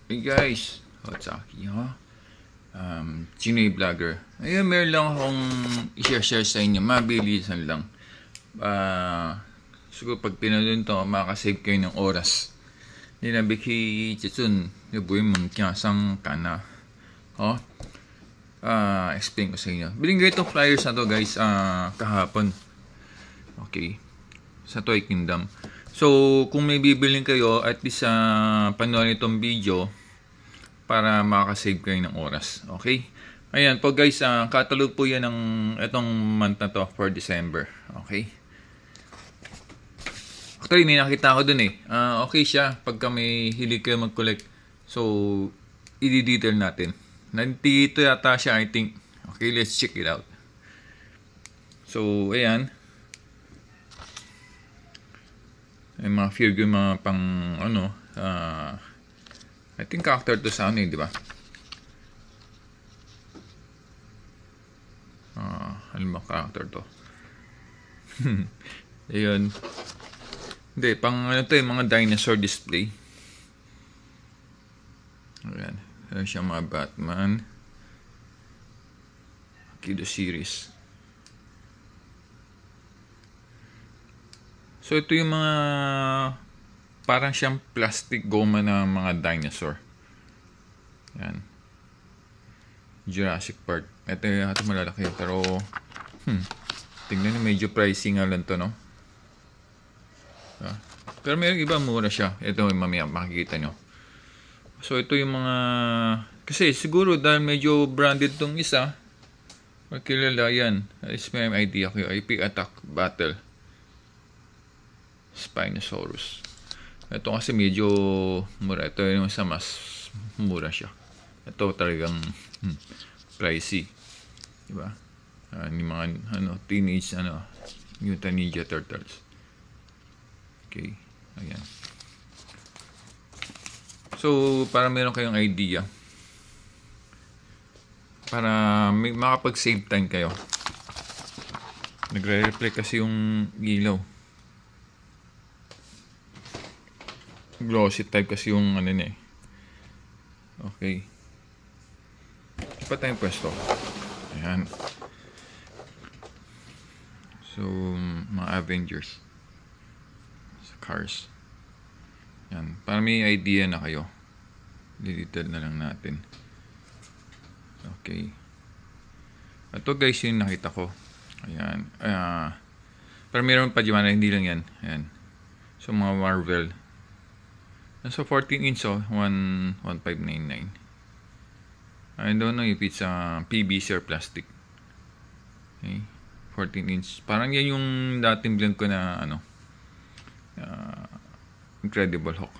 Hey guys, Hotsaki ha? Chinoy Vlogger. Ayun, meron lang akong i-share sa inyo. Mabilisan lang. Siguro pag pinanood to, makakasave kayo ng oras. Ninabiki chitsun, yabuin mong kiyasang kana. Oh, explain ko sa inyo. Biling ko itong flyers na to guys, kahapon. Okay. Sa Toy Kingdom. So, kung may bibilin kayo, at least panoorin itong video para makakasave kayo ng oras. Okay? Ayan po guys, catalog po yan ng itong month na to for December. Okay? Actually, may nakita ko dun eh. Okay siya pagka may hilig kayo mag-collect. So, i-detail natin. Nandito yata siya, I think. Okay, let's check it out. So, ayan. Ay, mga figure, mga pang, I think character to sa ano eh, di ba? Ano ba character to? Ayun. Hindi, pang ano to eh, mga dinosaur display. Ayan. Ayan siya mga Batman. Kido series. So, ito yung mga parang siyang plastic goma na mga dinosaur. Yan. Jurassic Park. Ito yung malalaki. Pero, tingnan nyo, medyo pricey nga lang to, no? Pero may iba, mura siya. Ito yung mamaya makikita nyo. So, ito yung mga... Kasi siguro dahil medyo branded tong isa, kilala yan. Is may idea ko yung IP Attack Battle. Spinosaurus. Ito kasi medyo mura. Ito yung isa mas mura siya. Ito talagang pricey. Diba? Yung mga teenage Mutant Ninja Turtles. Okay. Ayan. So, para meron kayong idea. Para makapag-save time kayo. Nagre-reflect kasi yung ilaw. Glossy type kasi yung ano niya eh. Okay. Pa tayong pwesto. Ayan. So, mga Avengers. Sa cars. Ayan. Para may idea na kayo. Detail na lang natin. Okay. Ito guys yung nakita ko. Ayan. Pero meron pa dyan. Hindi lang yan. Ayan. So, mga Marvel. So 14 inch 1599. I don't know if it's PVC or plastic. Okay. 14 inch. Parang yan yung dating blend ko na Incredible Hulk.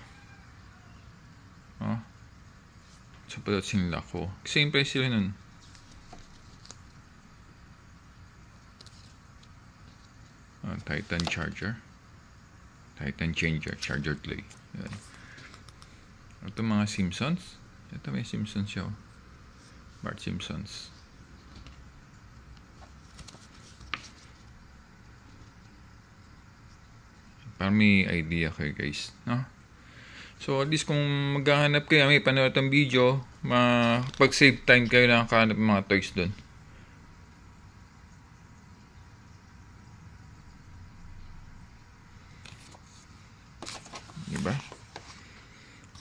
Oh. So pala sinla ko. Same price sila nun. Titan Charger. Titan Changer. Charger Clay. Yan. Ito mga Simpsons. Ito may Simpsons siya. Bart Simpsons. Para may idea kayo guys. No? So at least kung maghahanap kayo, may panood ang video, pag-save time kayo na nakahanap ng mga toys doon. Diba?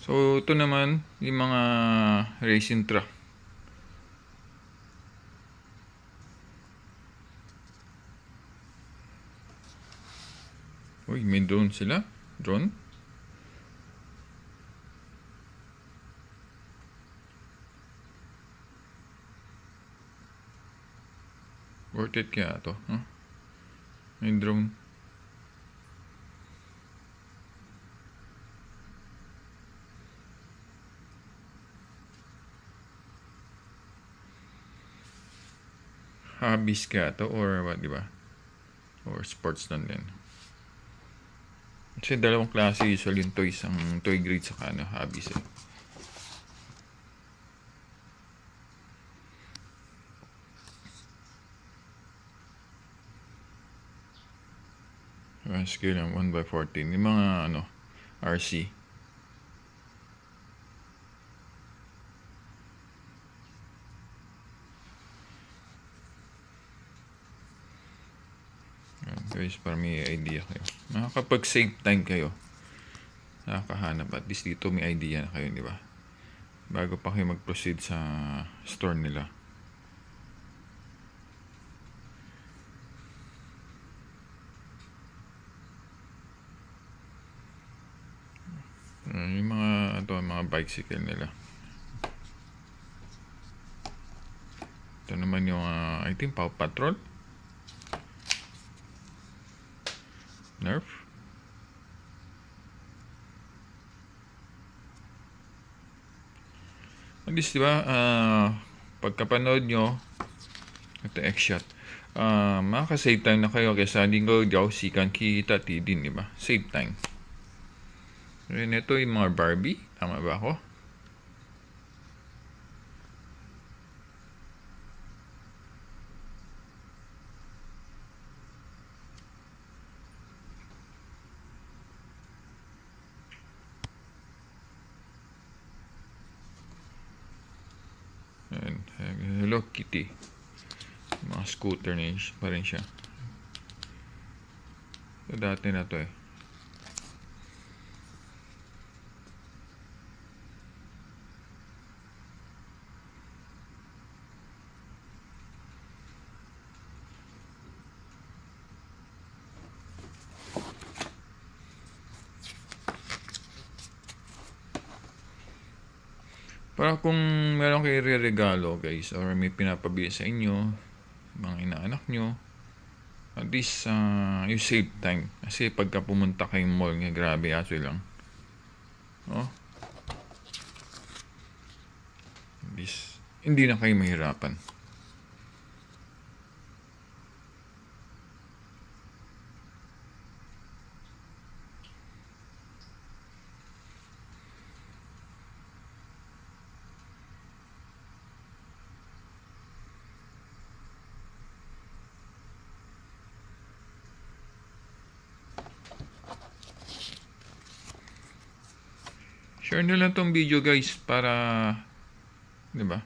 So, ito naman, yung mga racing truck. Uy, may drone sila? Drone? Worth it kaya ito? Huh? May drone. Hobbies kaya to or what, di ba? Or sports lang din. Kasi dalawang klase usually yung toys, ang toy grade sa hobbies eh. Scale ng 1/14. Yung mga RC. Guys, para may idea kayo. Nakakapag-save time kayo. Nakakahanap. At least dito may idea na kayo, di ba? Bago pa kayo mag-proceed sa store nila. Yung mga bicycle nila. Ito naman yung I think Paw Patrol, Nerf. At least diba, pagkapanood nyo ito X-Shot, makaka-save time na kayo kaysa hindi ko sikan kita tidin, diba? Save time. And ito yung mga Barbie, tama ba ako? And Hello Kitty, mga scooter pa rin siya. So, dati na to eh. Para kung meron kayo re-regalo guys, or may pinapabili sa inyo, mga inaanak nyo, at least you save time. Kasi pagka pumunta kayong mall, nga grabe aso lang. Oh. At least, hindi na kayo mahirapan. Share nyo lang tong video guys para, di ba?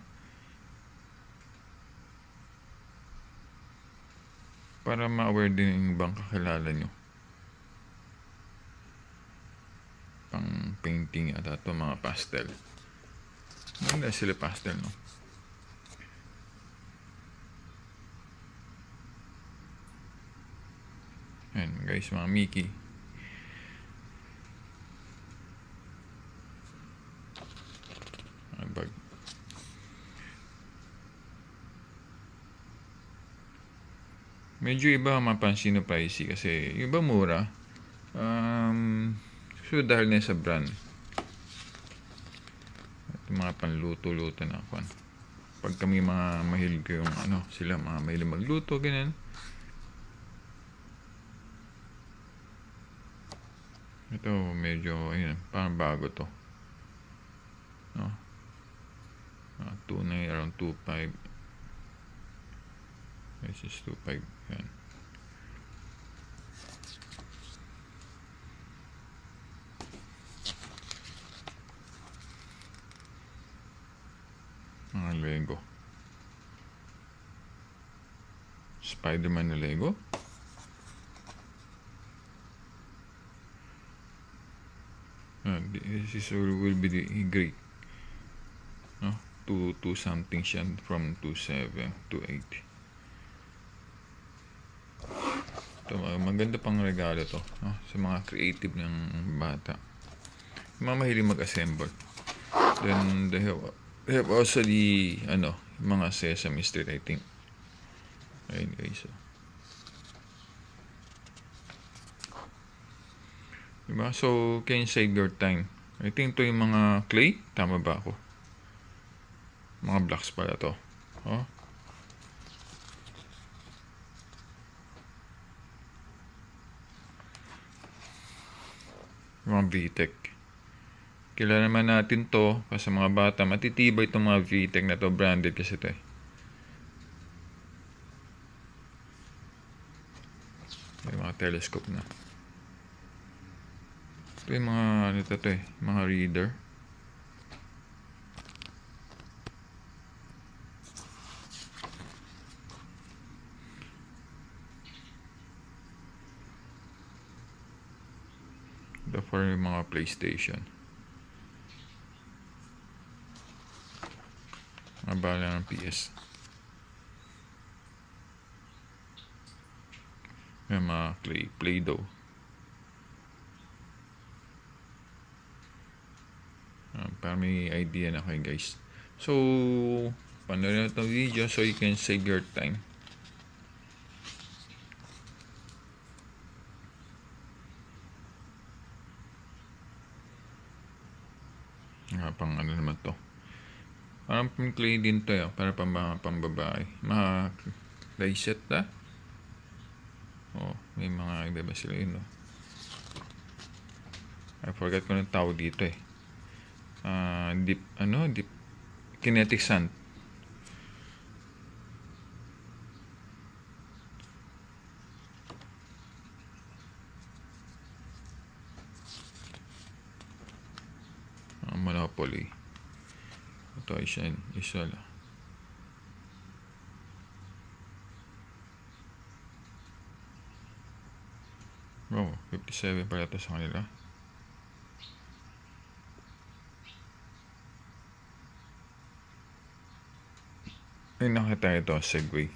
Para ma-aware din yung ibang kakilala nyo. Pang painting at ito mga pastel. Maganda sila pastel, no? Ayan guys, mga Mickey. Bag. Medyo iba mapansin na pricey kasi yung iba mura. So dahil na sa brand. Ito mga panluto-luto na ako. Pag kami mga mahilig yung sila mga mahilig magluto, ganyan. Ito medyo ayun, parang bago to. No? Tunay around 2.5. This is 2.5. Yan. Mga Lego. Spider-Man na Lego. This will be the great. No? 2 something siya from 2.7 to 8. Ito, maganda pang regalo to, no? Sa mga creative ng bata, mga mahilig mag-assemble. Then they have also the mga Sesame Street, I think. Ayun guys, so. Diba? So can save your time. I think to yung mga clay, tama ba ako? Mga blocks pala to. Oh. Mga VTech. Kilala naman natin to kasi mga bata, matitibay itong mga VTech na to, branded kasi to eh. May mga telescope na. Ito yung mga mga reader. Ito for yung mga PlayStation. Mabala ng PS. Yung mga Play-Doh. Para may idea na kayo guys. So, panoorin na itong video so you can save your time. Pang ano naman to. Parang clay din to yun. Para pambabae. Mga clay set na. Oh, may mga iba ba sila yun, no? I forgot ko ng tawag dito eh. Deep kinetic sand. Monopoly. Ito ay isa lang. Oh, 57 pala ito sa kanila. Ay, nakita ito, Segway.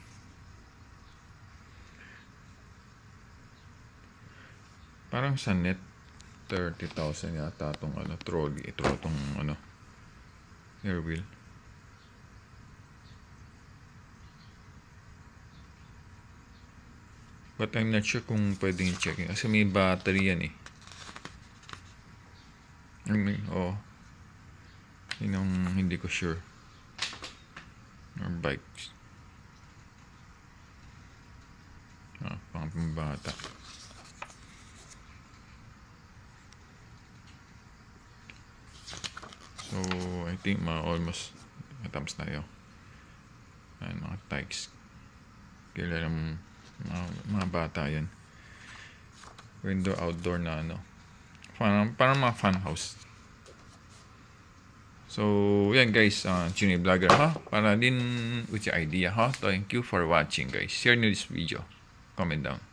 Parang sa net 30,000 yata itong trolley. Ito itong air wheel. But I'm not sure kung pwedeng i-check kasi may battery yan eh. Yun ang hindi ko sure. Or bikes. Pang pambata. So, I think almost matapos na yun. Ayan, mga tikes. Kailan mga bata yan. Window outdoor na parang mga fun house. So, yan guys, Chinoy Vlogger para din with your idea Thank you for watching guys. Share nyo this video. Comment down.